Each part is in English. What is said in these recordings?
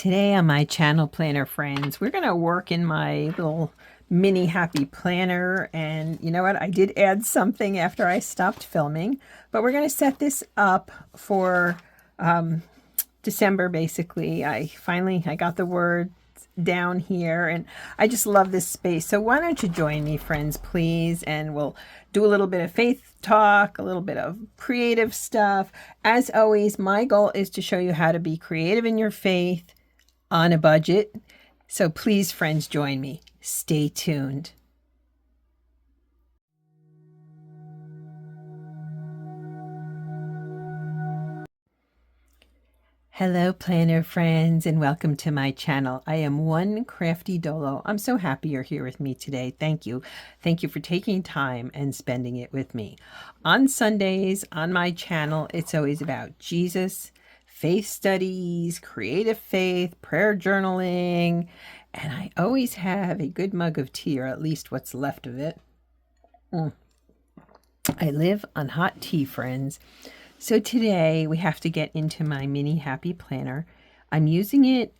Today on my channel planner, friends, we're going to work in my little mini happy planner. And you know what? I did add something after I stopped filming, but we're going to set this up for December, basically. I got the word down here and I just love this space. So why don't you join me, friends, please, and we'll do a little bit of faith talk, a little bit of creative stuff. As always, my goal is to show you how to be creative in your faith on a budget. So please, friends, join me. Stay tuned. Hello, planner friends, and welcome to my channel. I am One Crafty Dolo. I'm so happy you're here with me today. Thank you. Thank you for taking time and spending it with me. On Sundays on my channel, it's always about Jesus, faith studies, creative faith, prayer journaling, and I always have a good mug of tea, or at least what's left of it. I live on hot tea, friends. So today we have to get into my mini happy planner. I'm using it,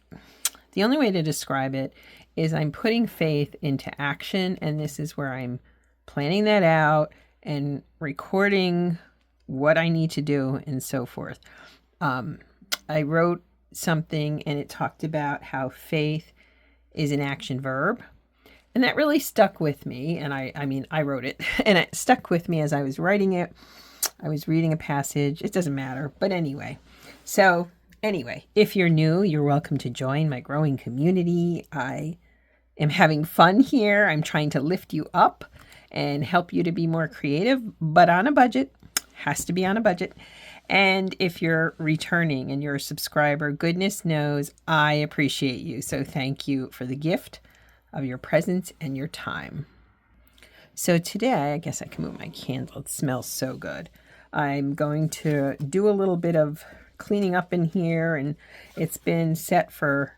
the only way to describe it is I'm putting faith into action, and this is where I'm planning that out and recording what I need to do and so forth. I wrote something and it talked about how faith is an action verb. And that really stuck with me. And I wrote it and it stuck with me as I was writing it. I was reading a passage. It doesn't matter. But anyway, if you're new, you're welcome to join my growing community. I am having fun here. I'm trying to lift you up and help you to be more creative, but on a budget. Has to be on a budget. And if you're returning and you're a subscriber, goodness knows I appreciate you. So thank you for the gift of your presence and your time. So today, I guess I can move my candle. It smells so good. I'm going to do a little bit of cleaning up in here, and it's been set for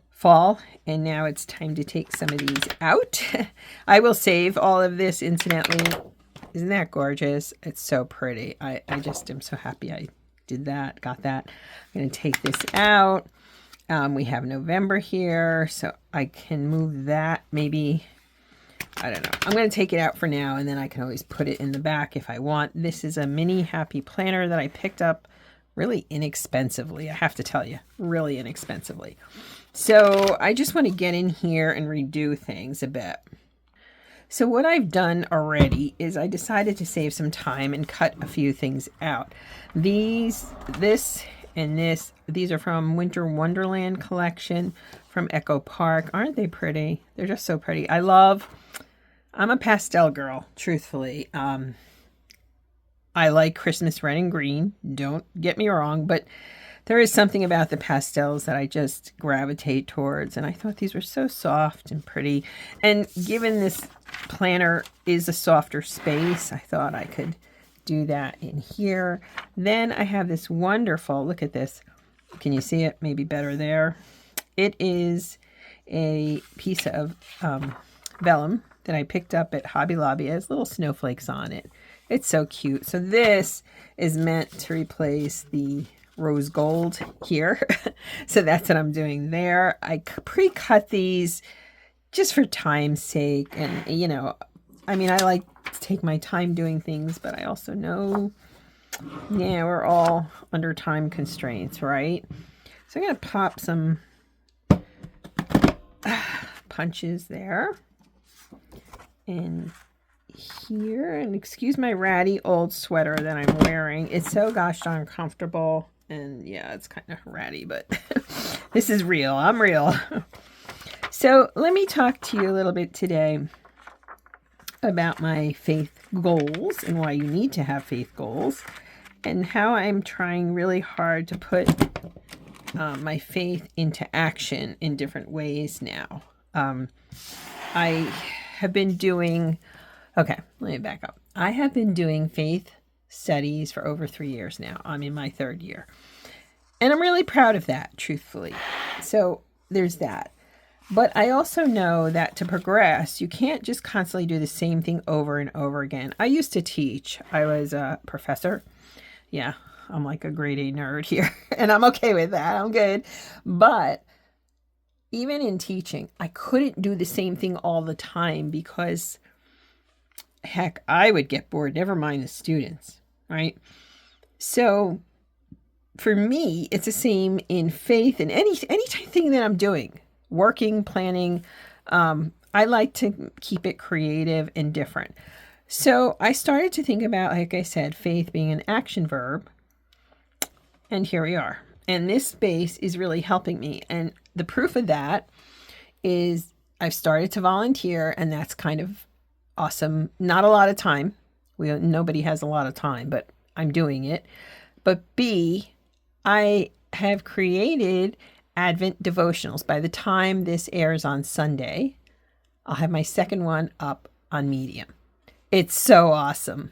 fall, and now it's time to take some of these out. I will save all of this, incidentally. Isn't that gorgeous? It's so pretty. I just am so happy I did that, got that. I'm going to take this out. We have November here, so I can move that maybe. I don't know. I'm going to take it out for now, and then I can always put it in the back if I want. This is a mini happy planner that I picked up really inexpensively. I have to tell you, really inexpensively. So I just want to get in here and redo things a bit. So what I've done already is I decided to save some time and cut a few things out. These are from Winter Wonderland collection from Echo Park. Aren't they pretty? They're just so pretty. I'm a pastel girl, truthfully. I like Christmas red and green. Don't get me wrong, but there is something about the pastels that I just gravitate towards. And I thought these were so soft and pretty. And given this planner is a softer space, I thought I could do that in here. Then I have this wonderful, look at this. Can you see it? Maybe better there. It is a piece of vellum that I picked up at Hobby Lobby. It has little snowflakes on it. It's so cute. So this is meant to replace the rose gold here. So that's what I'm doing there. I pre-cut these just for time's sake. And, you know, I mean, I like to take my time doing things, but I also know, yeah, we're all under time constraints, right? So I'm going to pop some punches there and here. And excuse my ratty old sweater that I'm wearing. It's so gosh darn comfortable. And yeah, it's kind of ratty, but this is real. I'm real. So let me talk to you a little bit today about my faith goals and why you need to have faith goals, and how I'm trying really hard to put my faith into action in different ways now. I have been doing, okay, let me back up. I have been doing faith studies for over 3 years now. I'm in my 3rd year. And I'm really proud of that, truthfully. So there's that. But I also know that to progress, you can't just constantly do the same thing over and over again. I used to teach. I was a professor. Yeah, I'm like a grade A nerd here, and I'm okay with that. I'm good. But even in teaching, I couldn't do the same thing all the time because, heck, I would get bored, never mind the students, right? So for me, it's the same in faith and anything that I'm doing, working, planning. I like to keep it creative and different. So I started to think about, like I said, faith being an action verb. And here we are. And this space is really helping me. And the proof of that is I've started to volunteer, and that's kind of awesome. Not a lot of time. Nobody has a lot of time, but I'm doing it. But B, I have created Advent devotionals. By the time this airs on Sunday, I'll have my second one up on Medium. It's so awesome.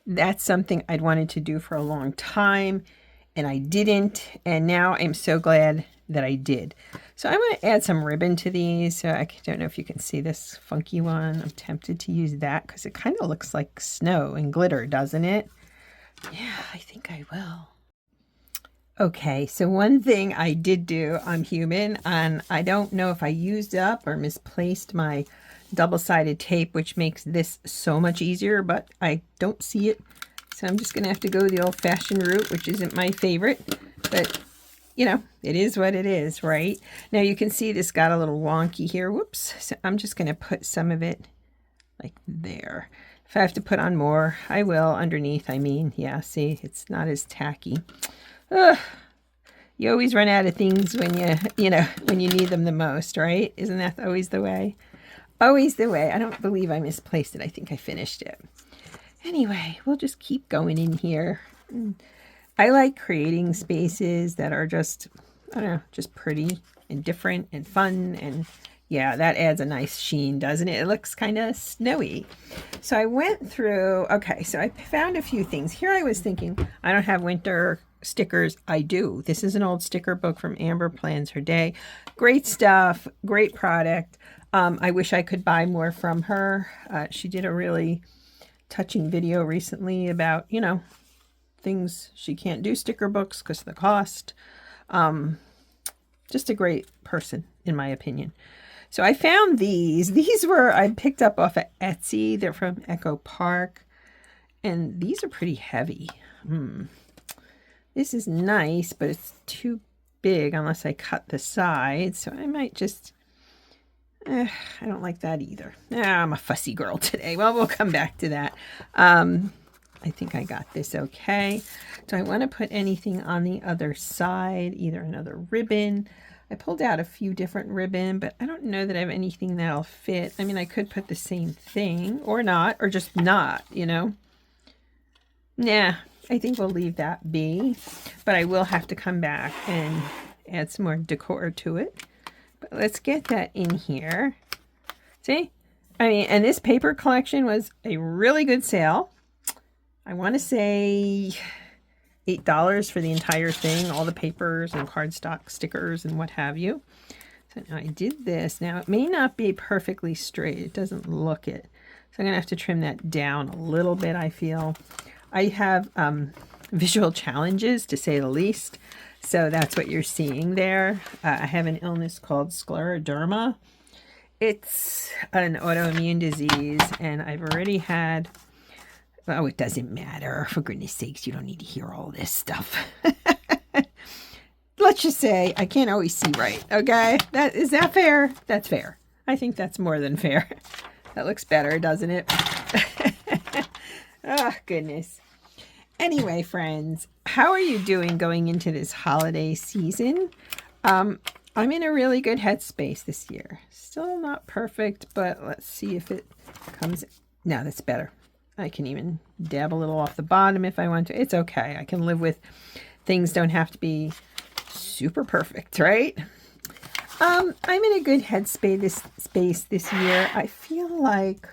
That's something I'd wanted to do for a long time, and I didn't. And now I'm so glad that I did. So I'm going to add some ribbon to these. So I don't know if you can see this funky one. I'm tempted to use that because it kind of looks like snow and glitter, doesn't it? Yeah, I think I will. Okay, so one thing I did do, I'm human, and I don't know if I used up or misplaced my double-sided tape, which makes this so much easier, but I don't see it. So I'm just going to have to go the old-fashioned route, which isn't my favorite, but you know, it is what it is, right? Now you can see this got a little wonky here. Whoops. So I'm just going to put some of it like there. If I have to put on more, I will underneath. I mean, yeah, see, it's not as tacky. Ugh. You always run out of things when when you need them the most, right? Isn't that always the way? Always the way. I don't believe I misplaced it. I think I finished it. Anyway, we'll just keep going in here. I like creating spaces that are just, I don't know, just pretty and different and fun. And yeah, that adds a nice sheen, doesn't it? It looks kind of snowy. So I went through, okay, so I found a few things. Here I was thinking, I don't have winter stickers. I do. This is an old sticker book from Amber Plans Her Day. Great stuff, great product. I wish I could buy more from her. She did a really touching video recently about, things she can't do sticker books because of the cost. Just a great person, in my opinion. So I found these. These were, I picked up off of Etsy. They're from Echo Park. And these are pretty heavy. This is nice, but it's too big unless I cut the sides. So I might just, I don't like that either. I'm a fussy girl today. Well, we'll come back to that. I think I got this okay. Do I want to put anything on the other side? Either another ribbon. I pulled out a few different ribbon, but I don't know that I have anything that'll fit. I mean, I could put the same thing or not, or just not, Nah, I think we'll leave that be. But I will have to come back and add some more decor to it. But let's get that in here. See? I mean, and this paper collection was a really good sale. I want to say $8 for the entire thing, all the papers and cardstock stickers and what have you. So now I did this. Now it may not be perfectly straight. It doesn't look it. So I'm going to have to trim that down a little bit, I feel. I have visual challenges, to say the least. So that's what you're seeing there. I have an illness called scleroderma. It's an autoimmune disease, and I've already had... Oh, it doesn't matter. For goodness sakes, you don't need to hear all this stuff. Let's just say I can't always see right, okay? Is that fair? That's fair. I think that's more than fair. That looks better, doesn't it? Oh, goodness. Anyway, friends, how are you doing going into this holiday season? I'm in a really good headspace this year. Still not perfect, but let's see if it comes. No, that's better. I can even dab a little off the bottom if I want to. It's okay. I can live with things. Don't have to be super perfect, right? I'm in a good headspace this year. I feel like,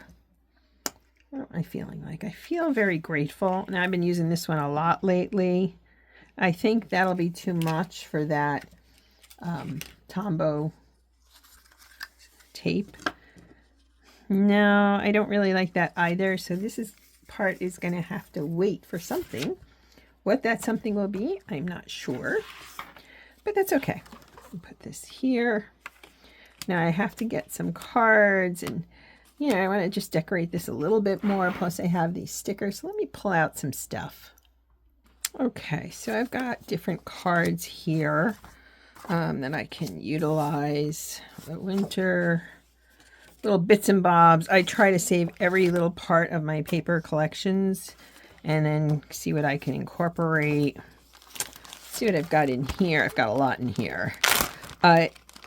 what am I feeling like? I feel very grateful. And I've been using this one a lot lately. I think that'll be too much for that Tombow tape. No, I don't really like that either. So this part is going to have to wait for something. What that something will be, I'm not sure, but that's okay. I'll put this here. Now I have to get some cards, and you know, I want to just decorate this a little bit more. Plus I have these stickers. So let me pull out some stuff. Okay, so I've got different cards here that I can utilize. The winter, little bits and bobs. I try to save every little part of my paper collections and then see what I can incorporate. See what I've got in here. I've got a lot in here.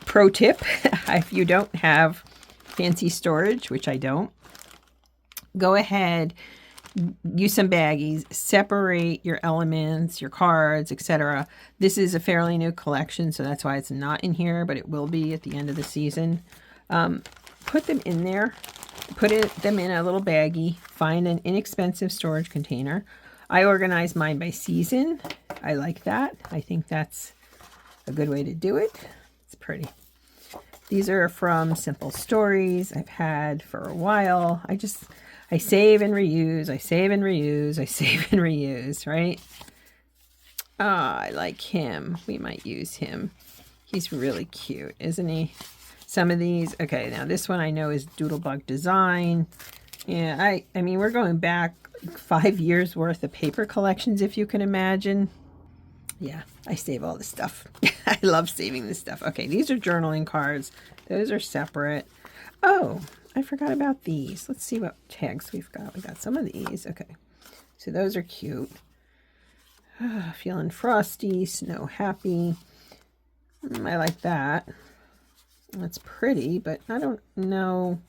Pro tip, if you don't have fancy storage, which I don't, go ahead, use some baggies, separate your elements, your cards, etc. This is a fairly new collection, so that's why it's not in here, but it will be at the end of the season. Put them in there, them in a little baggie, find an inexpensive storage container. I organize mine by season. I like that. I think that's a good way to do it. It's pretty. These are from Simple Stories I've had for a while. I save and reuse, I save and reuse, I save and reuse, right? I like him. We might use him. He's really cute, isn't he? Some of these, okay, now this one I know is Doodlebug Design. Yeah, I mean, we're going back 5 years worth of paper collections, if you can imagine. Yeah, I save all this stuff. I love saving this stuff. Okay, these are journaling cards. Those are separate. Oh, I forgot about these. Let's see what tags we've got. We got some of these. Okay, so those are cute. Feeling frosty, snow happy. I like that. That's pretty, but I don't know.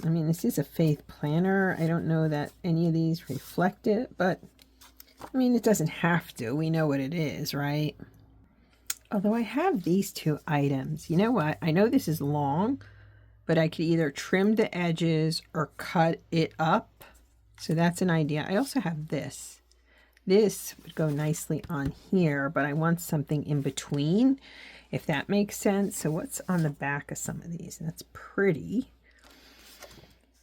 I mean, this is a faith planner. I don't know that any of these reflect it, but I mean, it doesn't have to. We know what it is, right? Although I have these two items. You know what? I know this is long, but I could either trim the edges or cut it up. So that's an idea. I also have this. This would go nicely on here, but I want something in between, if that makes sense. So what's on the back of some of these? That's pretty.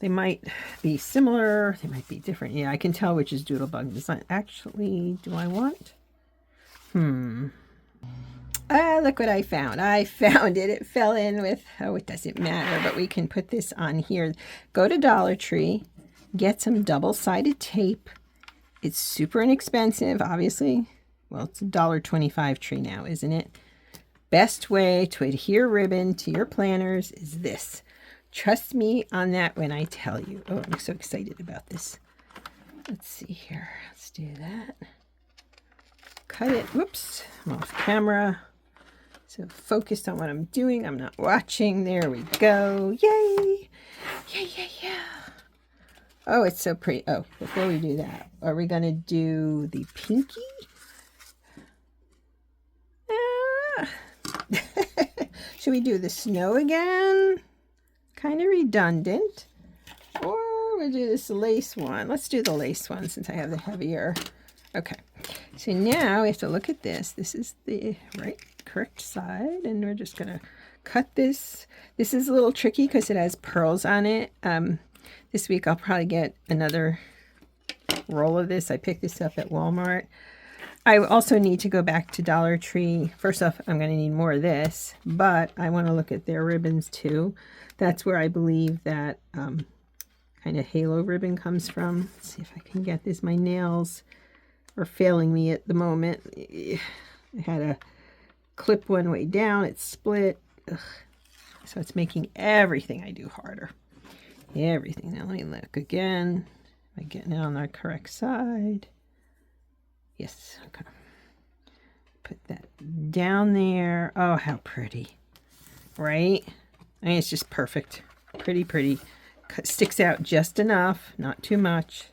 They might be similar. They might be different. Yeah, I can tell which is Doodlebug Design. Actually, do I want? Look what I found. I found it. It fell in with, oh, it doesn't matter, but we can put this on here. Go to Dollar Tree, get some double-sided tape. It's super inexpensive, obviously. Well, it's $1.25 tree now, isn't it? Best way to adhere ribbon to your planners is this. Trust me on that when I tell you. Oh, I'm so excited about this. Let's see here. Let's do that. Cut it. Whoops. I'm off camera. So focused on what I'm doing. I'm not watching. There we go. Yay. Yeah. Oh, it's so pretty. Oh, before we do that, are we going to do the pinky? Should we do the snow again? Kind of redundant. Or we'll do this lace one. Let's do the lace one since I have the heavier. Okay. So now we have to look at this. This is the correct side. And we're just going to cut this. This is a little tricky because it has pearls on it. This week I'll probably get another roll of this. I picked this up at Walmart. I also need to go back to Dollar Tree. First off, I'm going to need more of this, but I want to look at their ribbons too. That's where I believe that kind of halo ribbon comes from. Let's see if I can get this. My nails are failing me at the moment. I had a clip one way down. It's split. Ugh. So it's making everything I do harder. Everything. Now let me look again. Am I getting it on the correct side? Yes. Okay. Put that down there. Oh, how pretty. Right? I mean, it's just perfect. Pretty. Sticks out just enough, not too much.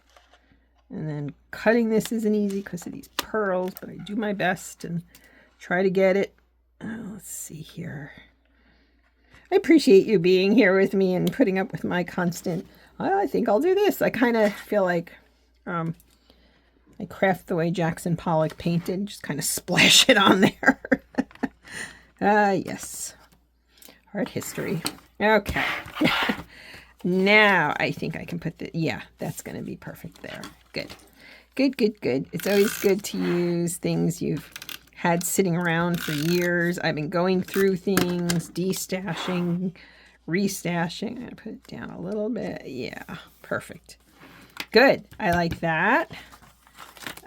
And then cutting this isn't easy because of these pearls, but I do my best and try to get it. Oh, let's see here. I appreciate you being here with me and putting up with my constant, well, I think I'll do this. I kind of feel like I craft the way Jackson Pollock painted, just kind of splash it on there. Yes. Art history. Okay. Now I think I can put the, yeah, that's going to be perfect there. Good. Good, good, good. It's always good to use things you've had sitting around for years. I've been going through things, destashing, restashing. I'm going to put it down a little bit. Yeah, perfect. Good. I like that.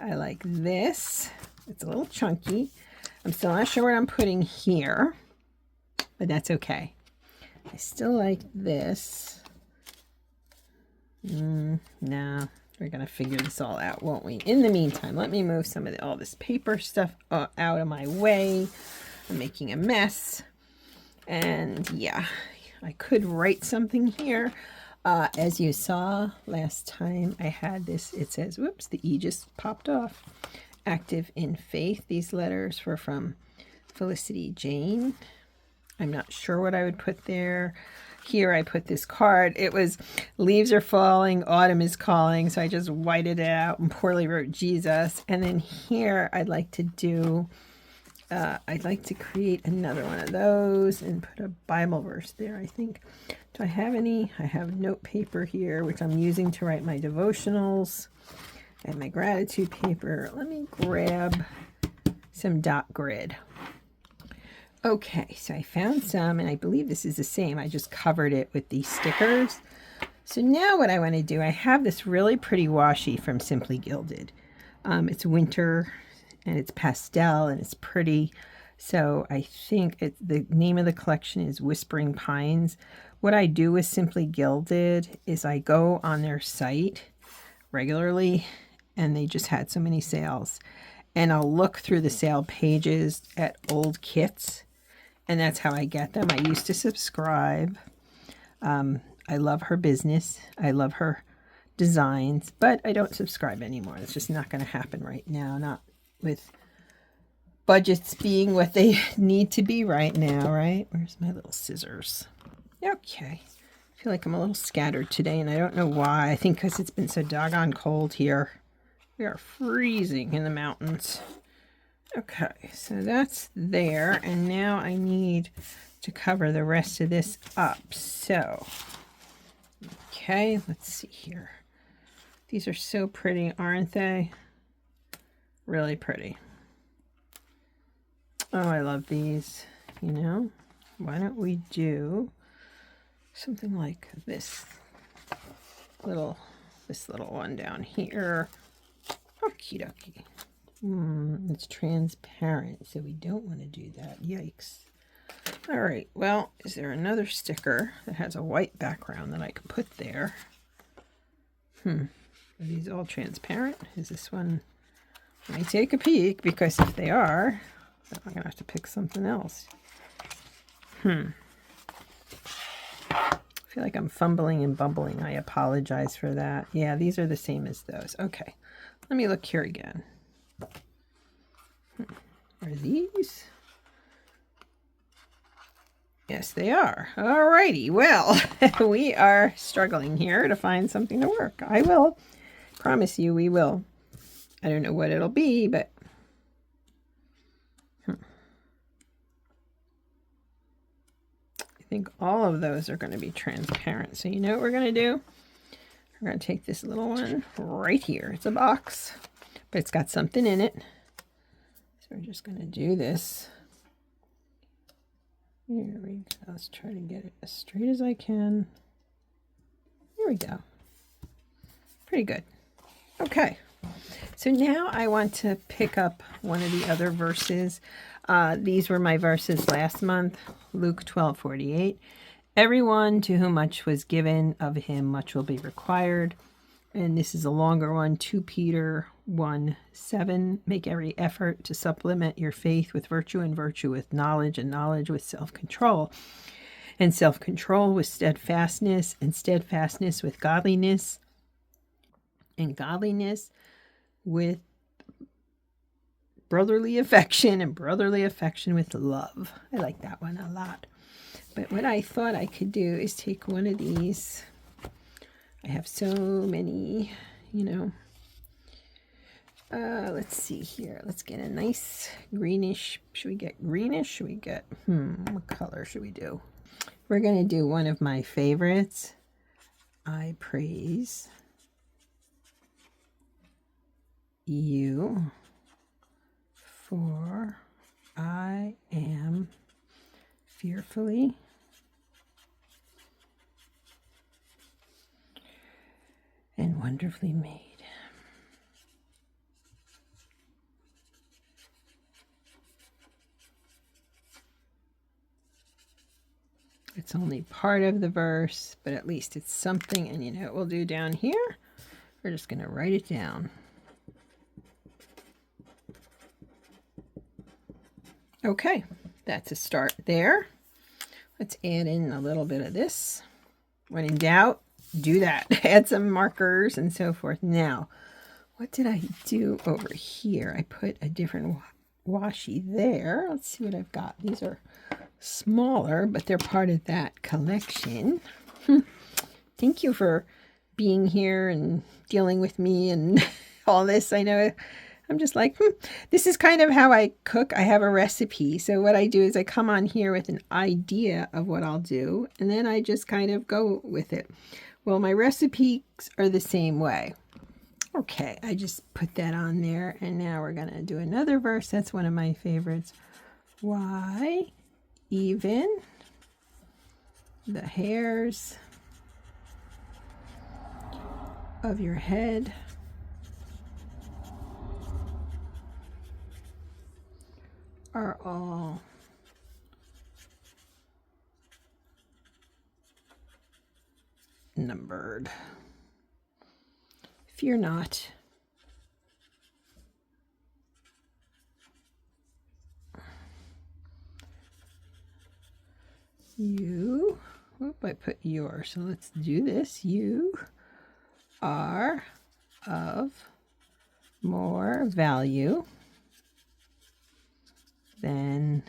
I like this. It's a little chunky. I'm still not sure what I'm putting here, but that's okay. I still like this. No, we're going to figure this all out, won't we? In the meantime, let me move some of all this paper stuff out of my way. I'm making a mess. And yeah, I could write something here. As you saw last time I had this, it says, whoops, the E just popped off. Active in Faith. These letters were from Felicity Jane. I'm not sure what I would put there. Here I put this card. It was leaves are falling, autumn is calling. So I just whited it out and poorly wrote Jesus. And then here I'd like to do, I'd like to create another one of those and put a Bible verse there, I think. Do I have any? I have note paper here, which I'm using to write my devotionals. I have my gratitude paper. Let me grab some dot grid. Okay, so I found some, and I believe this is the same. I just covered it with these stickers. So now what I want to do, I have this really pretty washi from Simply Gilded. It's winter, and it's pastel, and it's pretty. So I think the name of the collection is Whispering Pines. What I do with Simply Gilded is I go on their site regularly, and they just had so many sales. And I'll look through the sale pages at old kits, and that's how I get them. I used to subscribe. I love her business. I love her designs, but I don't subscribe anymore. It's just not going to happen right now, not with budgets being what they need to be right now, right? Where's my little scissors? Okay. I feel like I'm a little scattered today, and I don't know why. I think because it's been so doggone cold here. We are freezing in the mountains. Okay, so that's there, and now I need to cover the rest of this up. So, okay, let's see here. These are so pretty, aren't they? Really pretty. Oh, I love these. You know, why don't we do something like this little one down here. Okie dokie. It's transparent, so we don't want to do that. Yikes. All right, well, is there another sticker that has a white background that I can put there? Are these all transparent? Is this one? Let me take a peek, because if they are, then I'm going to have to pick something else. I feel like I'm fumbling and bumbling. I apologize for that. Yeah, these are the same as those. Okay, let me look here again. Are these? Yes, they are. Alrighty, well, we are struggling here to find something to work. I will promise you we will. I don't know what it'll be, but I think all of those are going to be transparent. So you know what we're going to do? We're going to take this little one right here. It's a box, but it's got something in it. So we're just going to do this. Here we go. Let's try to get it as straight as I can. Here we go. Pretty good. Okay. So now I want to pick up one of the other verses. These were my verses last month. Luke 12:48. Everyone to whom much was given, of him much will be required. And this is a longer one, 2 Peter 1:7. Make every effort to supplement your faith with virtue, and virtue with knowledge, and knowledge with self-control, and self-control with steadfastness, and steadfastness with godliness, and godliness with brotherly affection, and brotherly affection with love. I like that one a lot. But what I thought I could do is take one of these. I have so many, you know. Let's see here. Let's get a nice greenish. Should we get greenish? Should we get, what color should we do? We're going to do one of my favorites. I praise you, for I am fearfully and wonderfully made. It's only part of the verse, but at least it's something. And you know what we'll do down here? We're just going to write it down. Okay, that's a start there. Let's add in a little bit of this. When in doubt, do that. Add some markers and so forth. Now, what did I do over here? I put a different washi there. Let's see what I've got. These are smaller, but they're part of that collection. Thank you for being here and dealing with me and all this. I know I'm just like, this is kind of how I cook. I have a recipe. So what I do is I come on here with an idea of what I'll do, and then I just kind of go with it. Well, my recipes are the same way. Okay, I just put that on there, and now we're going to do another verse. That's one of my favorites. Why even the hairs of your head are all numbered. Fear not. You, I put your, so let's do this. You are of more value than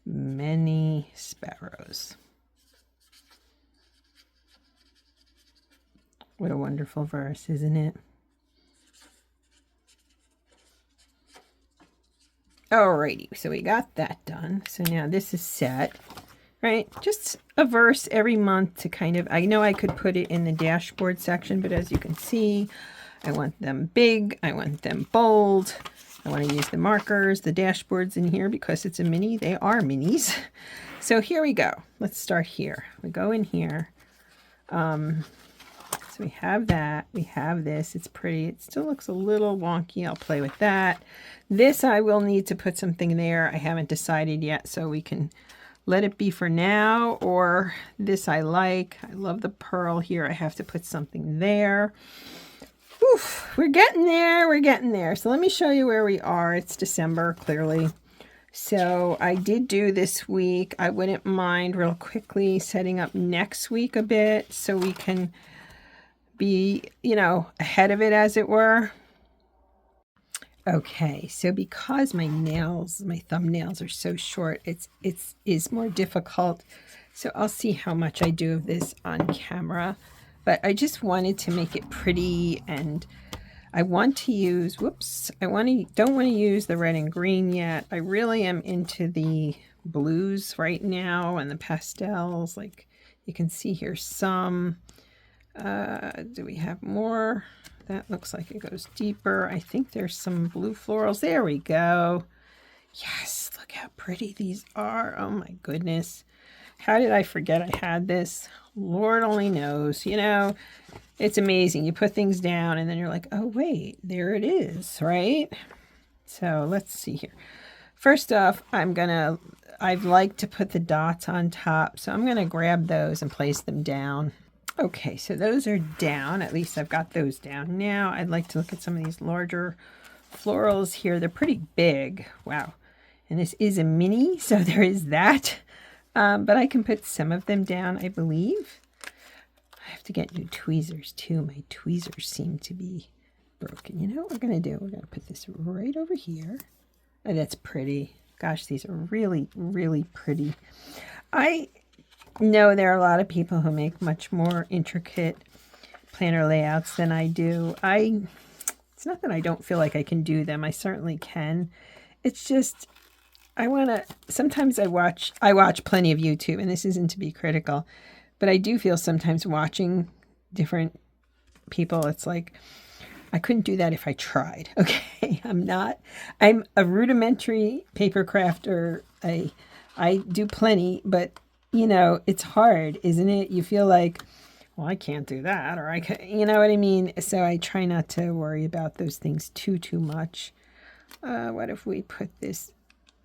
many sparrows. What a wonderful verse, isn't it? Alrighty, so we got that done. So now this is set. Right, just a verse every month to kind of, I know I could put it in the dashboard section, but as you can see, I want them big, I want them bold, I want to use the markers, the dashboards in here because it's a mini, they are minis. So here we go, let's start here. We go in here, so we have that, we have this, it's pretty, it still looks a little wonky, I'll play with that. This I will need to put something there, I haven't decided yet, so we can let it be for now, or this I like. I love the pearl here. I have to put something there. Oof, we're getting there. We're getting there. So let me show you where we are. It's December, clearly. So I did do this week. I wouldn't mind real quickly setting up next week a bit so we can be, you know, ahead of it, as it were. Okay, so because my nails, my thumbnails are so short, it's more difficult. So I'll see how much I do of this on camera. But I just wanted to make it pretty, and I want to use, don't want to use the red and green yet. I really am into the blues right now and the pastels. Like you can see here some. Do we have more? That looks like it goes deeper. I think there's some blue florals. There we go. Yes, look how pretty these are. Oh my goodness. How did I forget I had this? Lord only knows. You know, it's amazing. You put things down and then you're like, oh wait, there it is, right? So let's see here. First off, I'd like to put the dots on top. So I'm going to grab those and place them down. Okay, so those are down. At least I've got those down. Now I'd like to look at some of these larger florals here. They're pretty big. Wow. And this is a mini, so there is that. But I can put some of them down, I believe. I have to get new tweezers too. My tweezers seem to be broken. You know what we're going to do? We're going to put this right over here. Oh, that's pretty. Gosh, these are really, really pretty. I know there are a lot of people who make much more intricate planner layouts than I do. It's not that I don't feel like I can do them. I certainly can. It's just sometimes I watch plenty of YouTube, and this isn't to be critical, but I do feel sometimes watching different people. It's like, I couldn't do that if I tried. Okay. I'm a rudimentary paper crafter. I do plenty, but you know, it's hard, isn't it? You feel like, well, I can't do that, or I can, you know what I mean? So I try not to worry about those things too much. What if we put this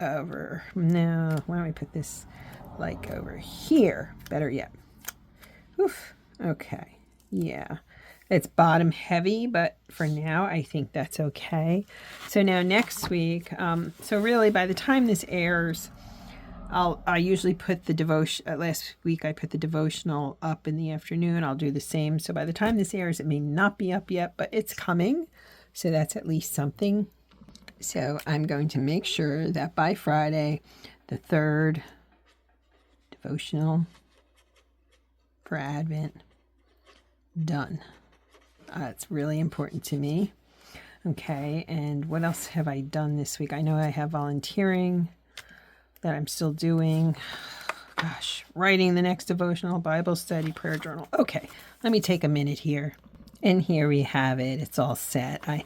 over? No, why don't we put this like over here? Better yet. Oof. Okay. Yeah. It's bottom heavy, but for now, I think that's okay. So now next week, so really by the time this airs, I usually put the devotion, last week I put the devotional up in the afternoon. I'll do the same. So by the time this airs, it may not be up yet, but it's coming. So that's at least something. So I'm going to make sure that by Friday, the third devotional for Advent, done. It's really important to me. Okay, and what else have I done this week? I know I have volunteering that I'm still doing. Gosh, writing the next devotional, Bible study, prayer journal. Okay, let me take a minute here. And here we have it. It's all set. I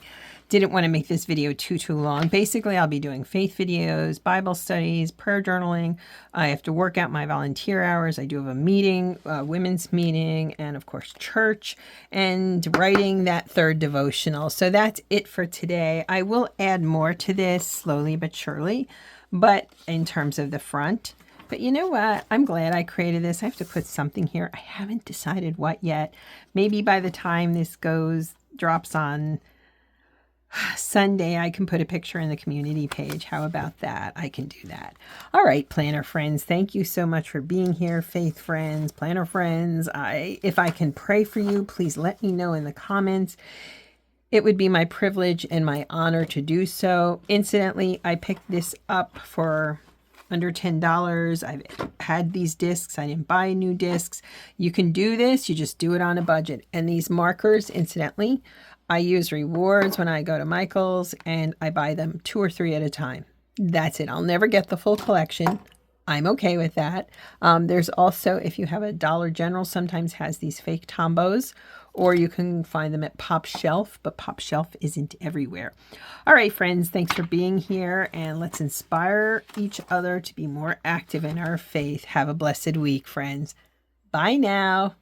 didn't want to make this video too long. Basically, I'll be doing faith videos, Bible studies, prayer journaling. I have to work out my volunteer hours. I do have a meeting, a women's meeting, and of course, church, and writing that third devotional. So that's it for today. I will add more to this slowly but surely, but in terms of the front. But you know what? I'm glad I created this. I have to put something here. I haven't decided what yet. Maybe by the time this drops on Sunday, I can put a picture in the community page. How about that? I can do that. All right, planner friends, thank you so much for being here. Faith friends, planner friends, if I can pray for you, please let me know in the comments. It would be my privilege and my honor to do so. Incidentally, I picked this up for under $10. I've had these discs. I didn't buy new discs. You can do this. You just do it on a budget. And these markers, incidentally, I use rewards when I go to Michael's, and I buy them 2 or 3 at a time. That's it. I'll never get the full collection. I'm okay with that. There's also, if you have a Dollar General, sometimes has these fake Tombos, or you can find them at Pop Shelf, but Pop Shelf isn't everywhere. All right, friends, thanks for being here, and let's inspire each other to be more active in our faith. Have a blessed week, friends. Bye now.